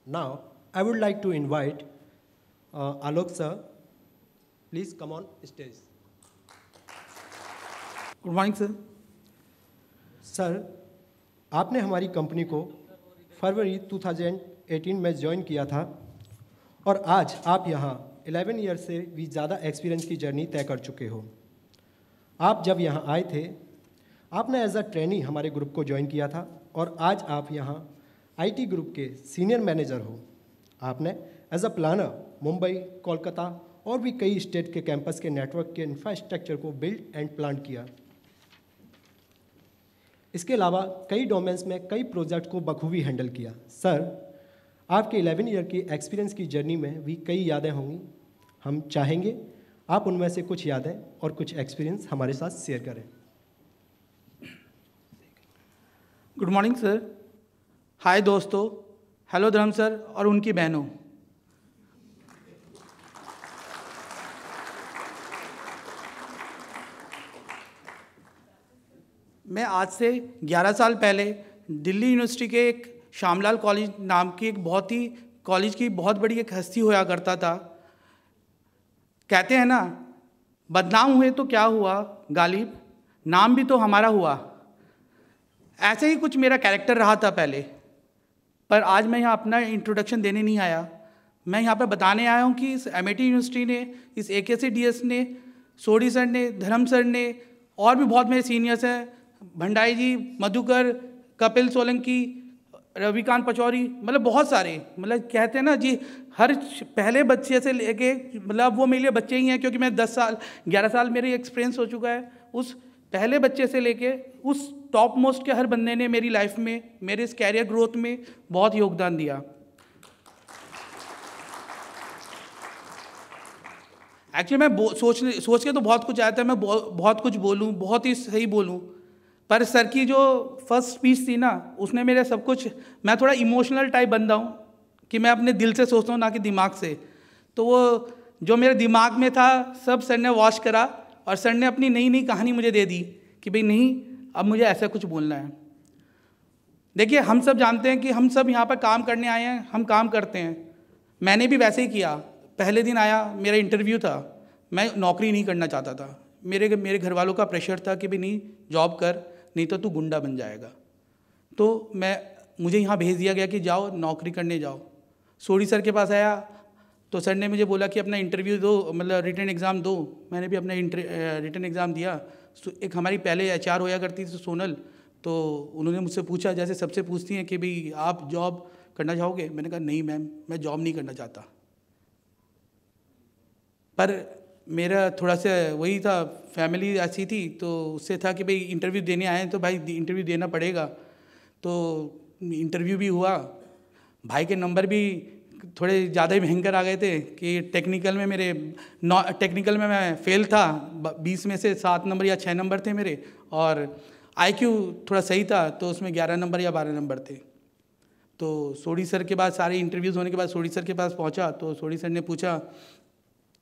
Now, I would like to invite Alok sir. Please come on stage. Good morning sir. Sir, आपने हमारी company को फरवरी 2018 में join किया था और आज आप यहाँ 11 ईयर से भी ज़्यादा एक्सपीरियंस की जर्नी तय कर चुके हो। आप जब यहाँ आए थे, आपने एज अ ट्रेनी हमारे ग्रुप को ज्वाइन किया था और आज आप यहाँ आईटी ग्रुप के सीनियर मैनेजर हो। आपने as a planner Mumbai, Kolkata और भी कई स्टेट के कैंपस के नेटवर्क के इंफ्रास्ट्रक्चर को बिल्ड एंड प्लान किया। इसके अलावा कई डोमेन्स में कई प्रोजेक्ट को बखूबी हैंडल किया। सर, आपके 11 ईयर की एक्सपीरियंस की जर्नी में भी कई यादें होंगी। हम चाहेंगे आप उनमें से कुछ यादें और कुछ एक्सपीरियंस हमारे साथ शेयर करें। Good morning sir. हाय दोस्तों, हेलो धर्म सर और उनकी बहनों। मैं आज से 11 साल पहले दिल्ली यूनिवर्सिटी के एक श्यामलाल कॉलेज नाम की एक कॉलेज की बहुत बड़ी एक हस्ती होया करता था। कहते हैं ना, बदनाम हुए तो क्या हुआ गालिब, नाम भी तो हमारा हुआ। ऐसे ही कुछ मेरा कैरेक्टर रहा था पहले, पर आज मैं यहाँ अपना इंट्रोडक्शन देने नहीं आया। मैं यहाँ पर बताने आया हूँ कि इस एमआईटी यूनिवर्सिटी ने, इस AKCDS ने, सोडी सर ने, धर्म सर ने और भी बहुत मेरे सीनियर्स हैं, भंडारी जी, मधुकर, कपिल सोलंकी, रविकांत पचौरी, मतलब बहुत सारे, मतलब कहते हैं ना जी, हर पहले बच्चे से लेके, मतलब वो मेरे लिए बच्चे ही हैं क्योंकि मैं 11 साल मेरे एक्सपीरियंस हो चुका है। उस पहले बच्चे से लेके उस टॉप मोस्ट के हर बंदे ने मेरी लाइफ में, मेरे इस कैरियर ग्रोथ में बहुत योगदान दिया। एक्चुअली मैं सोच के तो बहुत कुछ आया था, मैं बहुत कुछ बोलूँ, बहुत ही सही बोलूँ, पर सर की जो फर्स्ट स्पीच थी ना, उसने मेरे सब कुछ, मैं थोड़ा इमोशनल टाइप बंदा हूँ कि मैं अपने दिल से सोचता हूँ ना कि दिमाग से। तो वो जो मेरे दिमाग में था सब सर ने वॉश करा और सर ने अपनी नई नई कहानी मुझे दे दी कि भाई नहीं, अब मुझे ऐसा कुछ बोलना है। देखिए, हम सब जानते हैं कि हम सब यहाँ पर काम करने आए हैं, हम काम करते हैं। मैंने भी वैसे ही किया। पहले दिन आया, मेरा इंटरव्यू था, मैं नौकरी नहीं करना चाहता था। मेरे घर वालों का प्रेशर था कि भाई नहीं, जॉब कर, नहीं तो तू गुंडा बन जाएगा। तो मुझे यहाँ भेज दिया गया कि जाओ नौकरी करने जाओ। सोडी सर के पास आया तो सर ने मुझे बोला कि अपना इंटरव्यू दो, मतलब रिटन एग्ज़ाम दो। मैंने भी अपना रिटन एग्ज़ाम दिया। एक हमारी पहले HR होया करती थी सोनल, तो उन्होंने मुझसे पूछा, जैसे सबसे पूछती हैं कि भाई आप जॉब करना चाहोगे? मैंने कहा नहीं मैम, मैं जॉब नहीं करना चाहता। पर मेरा थोड़ा सा वही था, फैमिली ऐसी थी, तो उससे था कि भाई इंटरव्यू देने आए हैं तो भाई इंटरव्यू देना पड़ेगा। तो इंटरव्यू भी हुआ। भाई के नंबर भी थोड़े ज़्यादा ही भयंकर आ गए थे कि टेक्निकल में मैं फेल था। 20 में से 7 नंबर या 6 नंबर थे मेरे, और IQ थोड़ा सही था तो उसमें 11 नंबर या 12 नंबर थे। तो सोडी सर के बाद, सारे इंटरव्यूज़ होने के बाद सोडी सर के पास पहुंचा तो सोडी सर ने पूछा,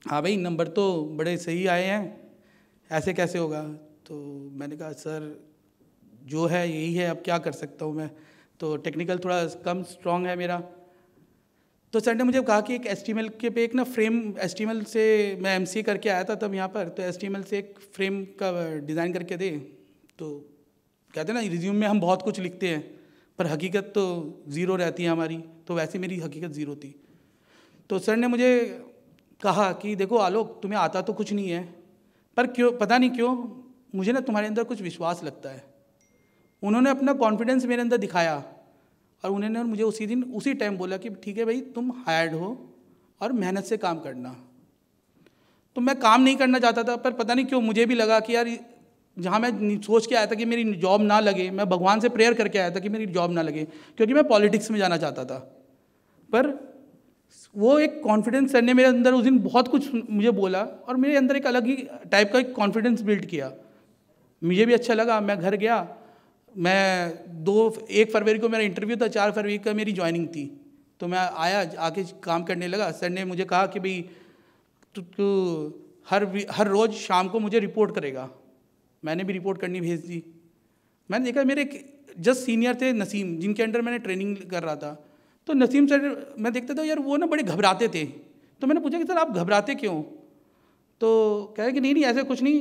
हाँ भाई नंबर तो बड़े सही आए हैं, ऐसे कैसे होगा? तो मैंने कहा सर जो है यही है, अब क्या कर सकता हूँ मैं, तो टेक्निकल थोड़ा कम स्ट्रॉन्ग है मेरा। तो सर ने मुझे कहा कि एक HTML के पे एक ना फ्रेम, HTML से मैं MCA करके आया था तब यहाँ पर, तो HTML से एक फ्रेम का डिज़ाइन करके दे। तो कहते हैं ना, रिज्यूम में हम बहुत कुछ लिखते हैं पर हकीकत तो ज़ीरो रहती है हमारी, तो वैसे मेरी हकीकत ज़ीरो थी। तो सर ने मुझे कहा कि देखो आलोक, तुम्हें आता तो कुछ नहीं है, पर क्यों, पता नहीं क्यों मुझे ना तुम्हारे अंदर कुछ विश्वास लगता है। उन्होंने अपना कॉन्फिडेंस मेरे अंदर दिखाया और उन्होंने मुझे उसी टाइम बोला कि ठीक है भाई, तुम हायर्ड हो और मेहनत से काम करना। तो मैं काम नहीं करना चाहता था, पर पता नहीं क्यों मुझे भी लगा कि यार, जहाँ मैं सोच के आया था कि मेरी जॉब ना लगे, मैं भगवान से प्रेयर करके आया था कि मेरी जॉब ना लगे, क्योंकि मैं पॉलिटिक्स में जाना चाहता था। पर वो एक कॉन्फिडेंस सर ने मेरे अंदर उस दिन बहुत कुछ मुझे बोला और मेरे अंदर एक अलग ही टाइप का एक कॉन्फिडेंस बिल्ड किया। मुझे भी अच्छा लगा। मैं घर गया, मैं 1 फरवरी को मेरा इंटरव्यू था, 4 फरवरी का मेरी ज्वाइनिंग थी। तो मैं आया, आके काम करने लगा। सर ने मुझे कहा कि भाई तू हर रोज़ शाम को मुझे रिपोर्ट करेगा। मैंने भी रिपोर्ट करनी भेज दी। मैंने देखा मेरे जस्ट सीनियर थे नसीम, जिनके अंडर मैंने ट्रेनिंग कर रहा था। तो नसीम सर मैं देखता था यार वो ना बड़े घबराते थे, तो मैंने पूछा कि सर आप घबराते क्यों? तो कह रहे कि नहीं ऐसा कुछ नहीं,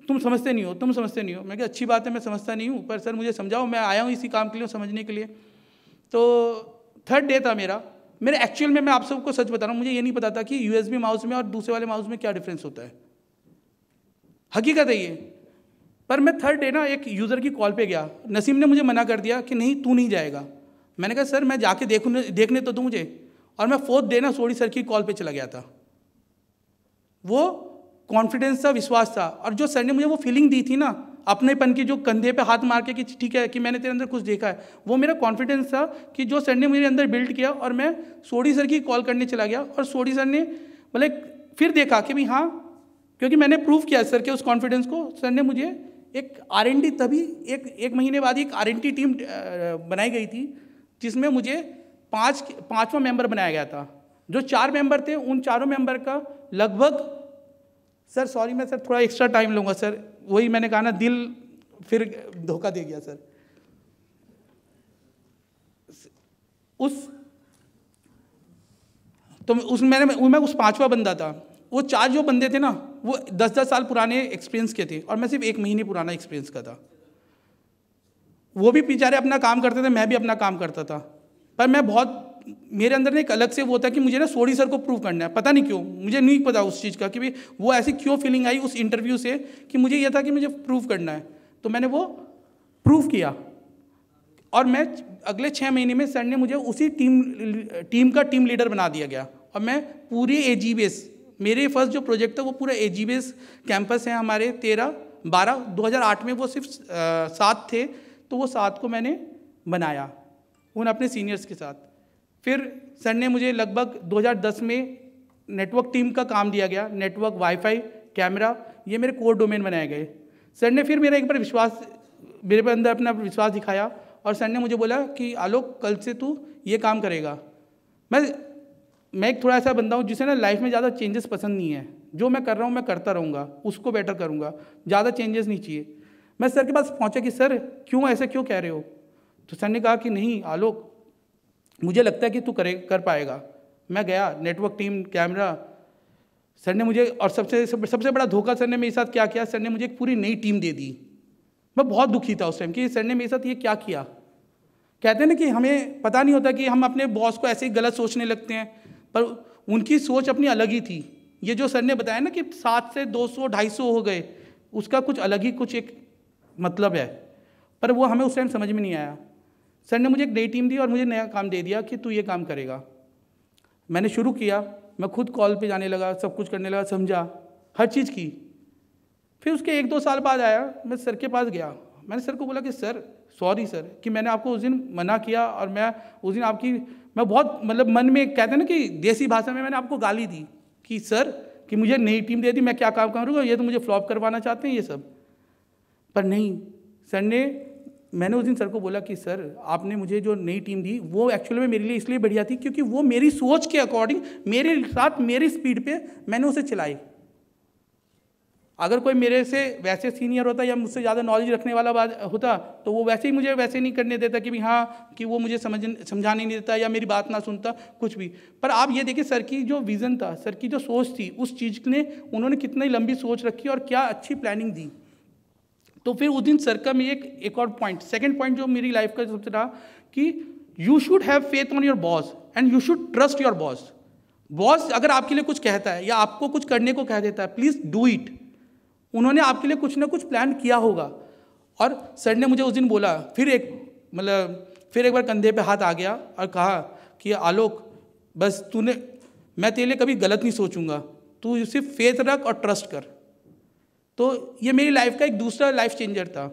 तुम समझते नहीं हो। मैं कहा अच्छी बात है, मैं समझता नहीं हूँ, पर सर मुझे समझाओ, मैं आया हूँ इसी काम के लिए, समझने के लिए। तो 3rd डे था मेरे एक्चुअल में मैं आप सबको सच बता रहा हूँ, मुझे ये नहीं पता था कि USB माउस में और दूसरे वाले माउस में क्या डिफरेंस होता है, हकीकत है ये। पर मैं 3rd डे ना एक यूज़र की कॉल पे गया, नसीम ने मुझे मना कर दिया कि नहीं तू नहीं जाएगा। मैंने कहा सर मैं जाके देखने तो दूँ मुझे, और मैं 4th डे ना सोडी सर की कॉल पे चला गया था। वो कॉन्फिडेंस था, विश्वास था, और जो सर ने मुझे वो फीलिंग दी थी ना अपनेपन की, जो कंधे पे हाथ मार के कि ठीक है कि मैंने तेरे अंदर कुछ देखा है, वो मेरा कॉन्फिडेंस था कि जो सर ने मेरे अंदर बिल्ड किया। और मैं सोडी सर की कॉल करने चला गया, और सोडी सर ने मतलब फिर देखा कि भाई हाँ, क्योंकि मैंने प्रूव किया सर के उस कॉन्फिडेंस को। सर ने मुझे एक R&D तभी एक महीने बाद एक R&D टीम बनाई गई थी, जिसमें मुझे 5वां मेंबर बनाया गया था। जो 4 मेंबर थे, उन चारों मेंबर का लगभग, सर सॉरी मैं सर थोड़ा एक्स्ट्रा टाइम लूँगा सर, वही मैंने कहा ना, दिल फिर धोखा दे गया सर। मैं उस 5वां बंदा था। वो 4 जो बंदे थे ना, वो 10-10 साल पुराने एक्सपीरियंस के थे, और मैं सिर्फ 1 महीने पुराना एक्सपीरियंस का था। वो भी बेचारे अपना काम करते थे, मैं भी अपना काम करता था, पर मैं बहुत, मेरे अंदर ना एक अलग से वो था कि मुझे ना सोडी सर को प्रूव करना है। पता नहीं क्यों, मुझे नहीं पता उस चीज़ का कि भाई वो ऐसी क्यों फीलिंग आई उस इंटरव्यू से कि मुझे ये था कि मुझे प्रूव करना है। तो मैंने वो प्रूव किया, और मैं अगले 6 महीने में सर ने मुझे उसी टीम का टीम लीडर बना दिया गया। और मैं पूरे AG बेस, मेरे फर्स्ट जो प्रोजेक्ट था वो पूरा AG बेस कैंपस है हमारे 13-12, 2008 में वो सिर्फ 7 थे, तो वो 7 को मैंने बनाया उन अपने सीनियर्स के साथ। फिर सर ने मुझे लगभग 2010 में नेटवर्क टीम का काम दिया गया, नेटवर्क, वाईफाई, कैमरा, ये मेरे कोर डोमेन बनाए गए। सर ने फिर मेरा एक बार मेरे अंदर अपना विश्वास दिखाया, और सर ने मुझे बोला कि आलोक कल से तू ये काम करेगा। मैं एक थोड़ा ऐसा बंदा हूँ जिसे ना लाइफ में ज़्यादा चेंजेस पसंद नहीं है, जो मैं कर रहा हूँ मैं करता रहूँगा, उसको बेटर करूँगा, ज़्यादा चेंजेस नहीं चाहिए। मैं सर के पास पहुँचा कि सर क्यों ऐसे क्यों कह रहे हो? तो सर ने कहा कि नहीं आलोक, मुझे लगता है कि तू कर पाएगा। मैं गया, नेटवर्क टीम, कैमरा, सर ने मुझे, और सबसे बड़ा धोखा सर ने मेरे साथ क्या किया, सर ने मुझे एक पूरी नई टीम दे दी। मैं बहुत दुखी था उस टाइम कि सर ने मेरे साथ ये क्या किया। कहते हैं ना कि हमें पता नहीं होता कि हम अपने बॉस को ऐसे ही गलत सोचने लगते हैं, पर उनकी सोच अपनी अलग ही थी। ये जो सर ने बताया ना कि 7 से 200-250 हो गए, उसका कुछ अलग ही कुछ एक मतलब है, पर वो हमें उस टाइम समझ में नहीं आया। सर ने मुझे एक नई टीम दी और मुझे नया काम दे दिया कि तू ये काम करेगा। मैंने शुरू किया, मैं खुद कॉल पे जाने लगा, सब कुछ करने लगा, समझा, हर चीज़ की। फिर उसके 1-2 साल बाद आया, मैं सर के पास गया, मैंने सर को बोला कि सर सॉरी सर कि मैंने आपको उस दिन मना किया, और मैं उस दिन मैं बहुत मतलब मन में, कहते हैं ना कि देसी भाषा में, मैंने आपको गाली दी कि सर कि मुझे नई टीम दे दी, मैं क्या काम करूँगा, ये तो मुझे फ्लॉप करवाना चाहते हैं ये सब। पर नहीं, सर ने, मैंने उस दिन सर को बोला कि सर आपने मुझे जो नई टीम दी वो एक्चुअली में मेरे लिए इसलिए बढ़िया थी क्योंकि वो मेरी सोच के अकॉर्डिंग, मेरे साथ मेरी स्पीड पे मैंने उसे चलाई। अगर कोई मेरे से वैसे सीनियर होता या मुझसे ज़्यादा नॉलेज रखने वाला होता तो वो वैसे ही मुझे वैसे नहीं करने देता कि भी हाँ कि वो मुझे समझाने नहीं देता या मेरी बात ना सुनता, कुछ भी। पर आप ये देखिए सर की जो विज़न था, सर की जो सोच थी, उस चीज़ ने उन्होंने कितनी लंबी सोच रखी और क्या अच्छी प्लानिंग दी। तो फिर उस दिन सर का में एक और पॉइंट, सेकंड पॉइंट जो मेरी लाइफ का सबसे था कि you should have faith on your boss and you should trust your boss. Boss अगर आपके लिए कुछ कहता है या आपको कुछ करने को कह देता है, प्लीज़ डू इट। उन्होंने आपके लिए कुछ ना कुछ प्लान किया होगा। और सर ने मुझे उस दिन बोला, फिर एक बार कंधे पे हाथ आ गया और कहा कि आलोक बस मैं तेरे लिए कभी गलत नहीं सोचूंगा, तू सिर्फ फेथ रख और ट्रस्ट कर। तो ये मेरी लाइफ का एक दूसरा लाइफ चेंजर था।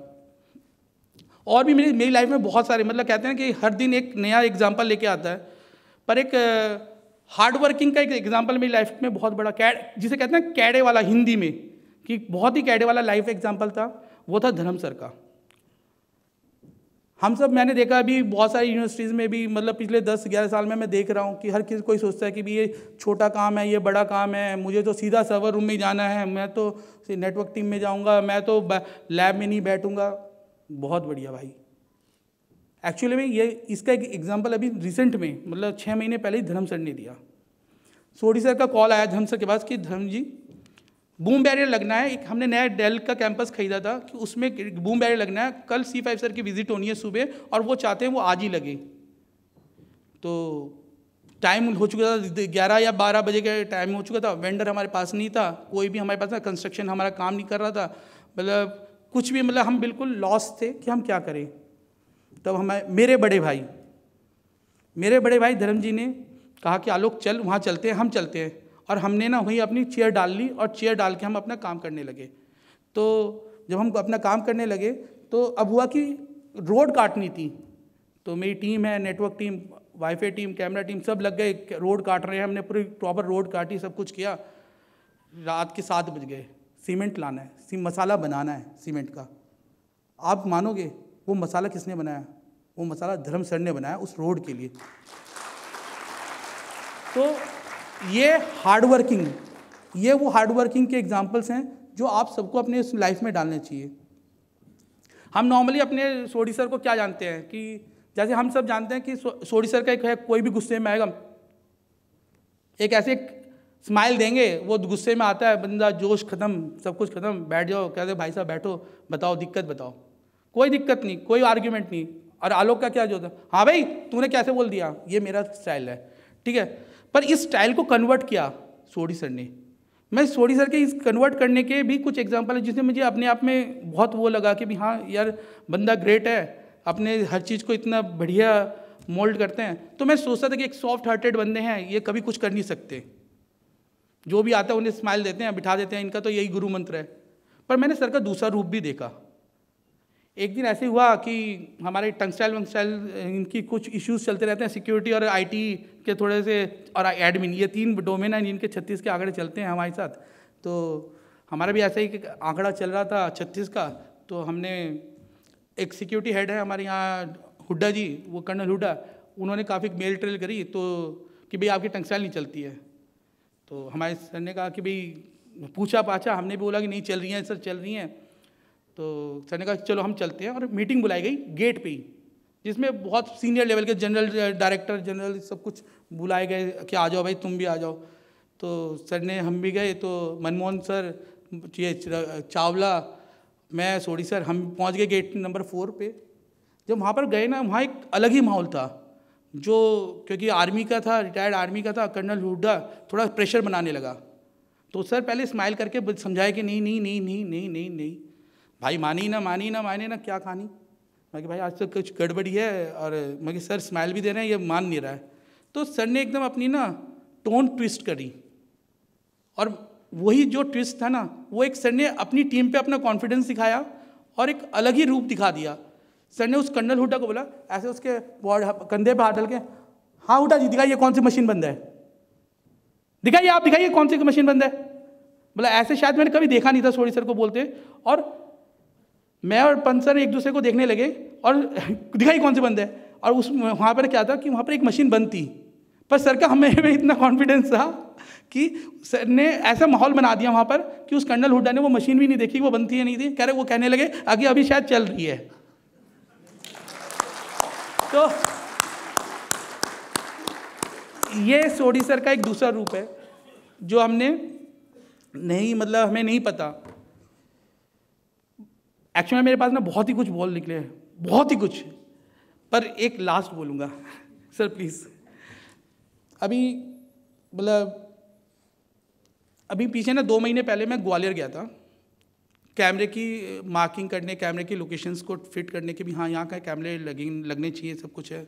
और भी मेरी लाइफ में बहुत सारे, कहते हैं कि हर दिन एक नया एग्जाम्पल लेके आता है, पर एक हार्ड वर्किंग का एक एग्जाम्पल मेरी लाइफ में बहुत बड़ा, जिसे कहते हैं कैडे वाला, हिंदी में कि बहुत ही कैडे वाला लाइफ एग्जाम्पल था, वो था धर्म सर का। मैंने देखा अभी बहुत सारी यूनिवर्सिटीज़ में भी, पिछले 10-11 साल में मैं देख रहा हूँ कि हर किसी कोई सोचता है कि भी ये छोटा काम है, ये बड़ा काम है, मुझे तो सीधा सर्वर रूम में जाना है, मैं तो नेटवर्क टीम में जाऊँगा, मैं तो लैब में नहीं बैठूँगा। बहुत बढ़िया भाई, एक्चुअली में ये इसका एक एग्जांपल अभी रिसेंट में मतलब 6 महीने पहले ही धर्म सर ने दिया। सोडी सर का कॉल आया धर्म सर के पास कि धर्म जी बूम बैरियर लगना है, एक हमने नया डेल का कैंपस खरीदा था कि उसमें बूम बैरियर लगना है, कल C5 सर की विजिट होनी है सुबह और वो चाहते हैं वो आज ही लगे। तो टाइम हो चुका था 11 या 12 बजे का टाइम हो चुका था, वेंडर हमारे पास नहीं था, कोई भी हमारे पास ना, कंस्ट्रक्शन हमारा काम नहीं कर रहा था, मतलब कुछ भी, मतलब हम बिल्कुल लॉस थे कि हम क्या करें। तब हमारे मेरे बड़े भाई धर्म जी ने कहा कि आलोक चल वहाँ चलते हैं, हम चलते हैं। और हमने ना वहीं अपनी चेयर डाल ली और चेयर डाल के हम अपना काम करने लगे। तो जब हम अपना काम करने लगे तो अब हुआ कि रोड काटनी थी, तो मेरी टीम है, network team, wifi team, camera team, सब लग गए, रोड काट रहे हैं। हमने पूरी प्रॉपर रोड काटी, सब कुछ किया। रात के 7 बज गए, सीमेंट लाना है, मसाला बनाना है सीमेंट का। आप मानोगे वो मसाला किसने बनाया? वो मसाला धर्म सर ने बनाया उस रोड के लिए। तो ये हार्डवर्किंग, ये वो हार्डवर्किंग के एग्जाम्पल्स हैं जो आप सबको अपने इस लाइफ में डालने चाहिए। हम नॉर्मली अपने सोडी सर को क्या जानते हैं कि जैसे हम सब जानते हैं कि सोडी सर का एक है, कोई भी गुस्से में आएगा एक ऐसे स्माइल देंगे, वो गुस्से में आता है बंदा, जोश खत्म, सब कुछ खत्म, बैठ जाओ, कहते भाई साहब बैठो, बताओ दिक्कत बताओ, कोई दिक्कत नहीं, कोई आर्ग्यूमेंट नहीं। और आलोक का क्या जो था, हाँ भाई तूने कैसे बोल दिया, ये मेरा स्टाइल है, ठीक है। पर इस स्टाइल को कन्वर्ट किया सोडी सर ने। मैं सोडी सर के इस कन्वर्ट करने के भी कुछ एग्जांपल है जिसमें मुझे अपने आप में बहुत वो लगा कि भी हाँ यार बंदा ग्रेट है, अपने हर चीज़ को इतना बढ़िया मोल्ड करते हैं। तो मैं सोचता था कि एक सॉफ्ट हार्टेड बंदे हैं, ये कभी कुछ कर नहीं सकते, जो भी आता है उन्हें स्माइल देते हैं, बिठा देते हैं, इनका तो यही गुरु मंत्र है। पर मैंने सर का दूसरा रूप भी देखा। एक दिन ऐसे हुआ कि हमारे टंगस्टाइल वंगस्टाइल इनकी कुछ इश्यूज चलते रहते हैं, सिक्योरिटी और आईटी के थोड़े से, और एडमिन, ये 3 डोमेन हैं जिनके 36 के आंकड़े चलते हैं हमारे साथ। तो हमारा भी ऐसा ही आंकड़ा चल रहा था 36 का। तो हमने एक सिक्योरिटी हेड है हमारे यहाँ हुड्डा जी, वो कर्नल हुड्डा, उन्होंने काफ़ी मेल ट्रेल करी तो कि भाई आपकी टंगस्टाइल नहीं चलती है। तो हमारे सर ने कहा कि भाई पूछा पाछा, हमने भी बोला कि नहीं चल रही हैं सर, चल रही हैं। तो सर ने कहा चलो हम चलते हैं, और मीटिंग बुलाई गई गेट पे ही, जिसमें बहुत सीनियर लेवल के जनरल डायरेक्टर, जनरल सब कुछ बुलाए गए कि आ जाओ भाई तुम भी आ जाओ। तो सर ने, हम भी गए, तो मनमोहन सर, ये चावला, मैं, सोडी सर, हम पहुंच गए गेट नंबर 4 पे। जब वहाँ पर गए ना, वहाँ एक अलग ही माहौल था, जो क्योंकि आर्मी का था, रिटायर्ड आर्मी का था, कर्नल हुड्डा थोड़ा प्रेशर बनाने लगा। तो सर पहले स्माइल करके समझाए कि नहीं नहीं नहीं नहीं नहीं नहीं नहीं भाई, मानी ना क्या कहानी। मैं कि भाई आज तो कुछ गड़बड़ी है, और मैं कि सर स्माइल भी दे रहे हैं, ये मान नहीं रहा है। तो सर ने एकदम अपनी ना टोन ट्विस्ट करी, और वही जो ट्विस्ट था ना, वो एक सर ने अपनी टीम पे अपना कॉन्फिडेंस दिखाया और एक अलग ही रूप दिखा दिया। सर ने उस कर्नल हुड्डा को बोला, ऐसे उसके कंधे पे हाथ डाल के, हाँ हुड्डा जी दिखाइए कौन सी मशीन बंद है, दिखाइए आप, दिखाइए कौन सी मशीन बंद है। बोला ऐसे शायद मैंने कभी देखा नहीं था सोडी सर को बोलते। और मैं और पंत सर एक दूसरे को देखने लगे और दिखाई कौन सी बंद है। और उस वहाँ पर क्या था कि वहाँ पर एक मशीन बंद थी, पर सर का हमें में इतना कॉन्फिडेंस था कि सर ने ऐसा माहौल बना दिया वहाँ पर कि उस कर्नल हुड्डा ने वो मशीन भी नहीं देखी, वो बंद थी या नहीं थी, कह रहे, वो कहने लगे आगे अभी शायद चल रही है। तो ये सोडी सर का एक दूसरा रूप है जो हमने नहीं, मतलब हमें नहीं पता। एक्चुअली मेरे पास ना बहुत ही कुछ बोल निकले हैं, बहुत ही कुछ, पर एक लास्ट बोलूँगा सर प्लीज़। अभी मतलब अभी पीछे ना 2 महीने पहले मैं ग्वालियर गया था कैमरे की मार्किंग करने, कैमरे की लोकेशंस को फिट करने के भी, हाँ यहाँ का कैमरे लगने चाहिए, सब कुछ है।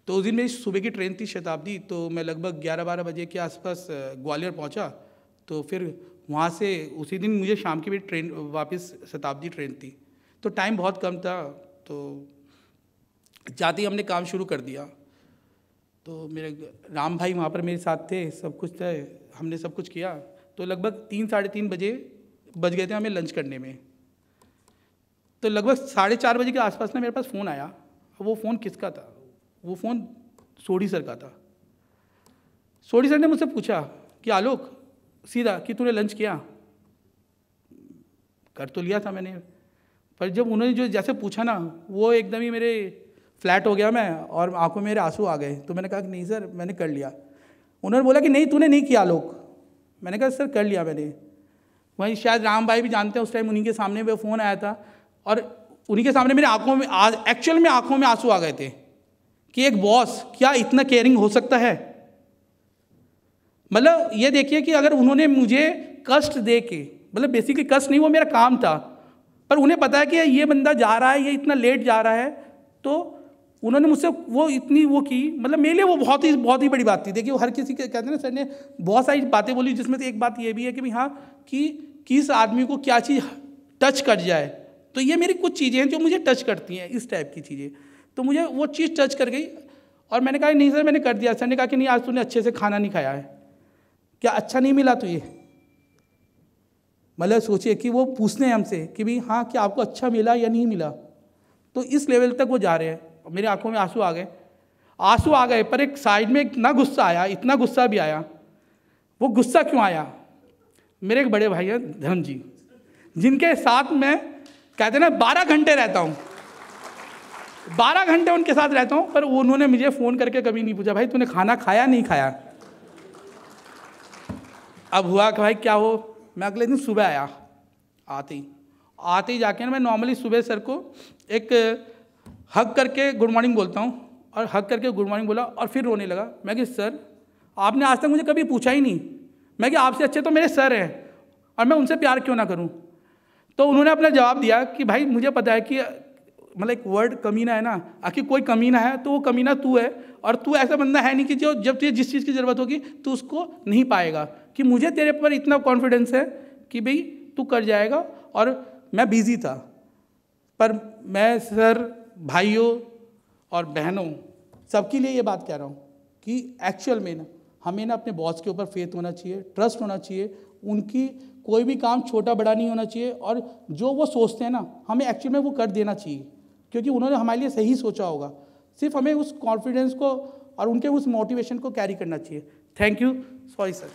तो उस दिन मेरी सुबह की ट्रेन थी शताब्दी, तो मैं लगभग 11-12 बजे के आसपास ग्वालियर पहुँचा। तो फिर वहाँ से उसी दिन मुझे शाम की भी ट्रेन वापस शताब्दी ट्रेन थी, तो टाइम बहुत कम था। तो जाते ही हमने काम शुरू कर दिया। तो मेरे राम भाई वहाँ पर मेरे साथ थे, सब कुछ था, हमने सब कुछ किया। तो लगभग 3-3:30 बजे बज गए थे हमें लंच करने में। तो लगभग 4:30 बजे के आसपास ना मेरे पास फ़ोन आया। वो फ़ोन किसका था? वो फ़ोन सोडी सर का था। सोडी सर ने मुझसे पूछा कि आलोक, सीधा कि तूने लंच किया? कर तो लिया था मैंने, पर जब उन्होंने जो जैसे पूछा ना, वो एकदम ही मेरे फ्लैट हो गया मैं और आंखों में मेरे आंसू आ गए। तो मैंने कहा कि नहीं सर मैंने कर लिया। उन्होंने बोला कि नहीं तूने नहीं किया लोग। मैंने कहा सर कर लिया मैंने। वहीं शायद राम भाई भी जानते हैं, उस टाइम उन्हीं के सामने वो फ़ोन आया था और उन्हीं के सामने मेरे आंखों में एक्चुअल में आंखों में आंसू आ गए थे कि एक बॉस क्या इतना केयरिंग हो सकता है। मतलब ये देखिए कि अगर उन्होंने मुझे कष्ट दे के, मतलब बेसिकली कष्ट नहीं, वो मेरा काम था, पर उन्हें पता है कि ये बंदा जा रहा है, ये इतना लेट जा रहा है, तो उन्होंने मुझसे वो इतनी वो की, मतलब मेरे लिए वो बहुत ही बड़ी बात थी। देखिए वो हर किसी के कहते हैं ना, सर ने बहुत सारी बातें बोली, जिसमें से एक बात ये भी है कि भाई हाँ कि किस आदमी को क्या चीज़ टच कर जाए। तो ये मेरी कुछ चीज़ें हैं जो मुझे टच करती हैं, इस टाइप की चीज़ें। तो मुझे वो चीज़ टच कर गई और मैंने कहा नहीं सर मैंने कर दिया। सर ने कहा कि नहीं आज तूने अच्छे से खाना नहीं खाया है, क्या अच्छा नहीं मिला तुझे? मतलब सोचिए कि वो पूछते हैं हमसे कि भाई हाँ क्या आपको अच्छा मिला या नहीं मिला। तो इस लेवल तक वो जा रहे हैं। मेरी आंखों में आंसू आ गए, पर एक साइड में इतना गुस्सा आया, इतना गुस्सा भी आया। वो गुस्सा क्यों आया? मेरे एक बड़े भाई हैं धर्म जी, जिनके साथ मैं कहते ना 12 घंटे रहता हूँ, 12 घंटे उनके साथ रहता हूँ, पर उन्होंने मुझे फ़ोन करके कभी नहीं पूछा भाई तूने खाना खाया नहीं खाया। अब हुआ कि भाई क्या हो, मैं अगले दिन सुबह आया, आते ही जाके ना मैं नॉर्मली सुबह सर को एक हग करके गुड मॉर्निंग बोलता हूँ, और हग करके गुड मॉर्निंग बोला और फिर रोने लगा। मैं कि सर आपने आज तक मुझे कभी पूछा ही नहीं, मैं कि आपसे अच्छे तो मेरे सर हैं और मैं उनसे प्यार क्यों ना करूँ। तो उन्होंने अपना जवाब दिया कि भाई मुझे पता है कि मतलब एक वर्ड कमीना है ना, आखिर कोई कमीना है तो वो कमीना तू है, और तू ऐसा बंदा है नहीं कि जो जब तुझे जिस चीज़ की ज़रूरत होगी तू उसको नहीं पाएगा। कि मुझे तेरे पर इतना कॉन्फिडेंस है कि भाई तू कर जाएगा। और मैं बिज़ी था, पर मैं सर भाइयों और बहनों सबके लिए ये बात कह रहा हूँ कि एक्चुअल में ना हमें ना अपने बॉस के ऊपर फेथ होना चाहिए, ट्रस्ट होना चाहिए। उनकी कोई भी काम छोटा बड़ा नहीं होना चाहिए, और जो वो सोचते हैं ना हमें एक्चुअल में वो कर देना चाहिए, क्योंकि उन्होंने हमारे लिए सही सोचा होगा। सिर्फ हमें उस कॉन्फिडेंस को और उनके उस मोटिवेशन को कैरी करना चाहिए। Thank you. Sorry sir.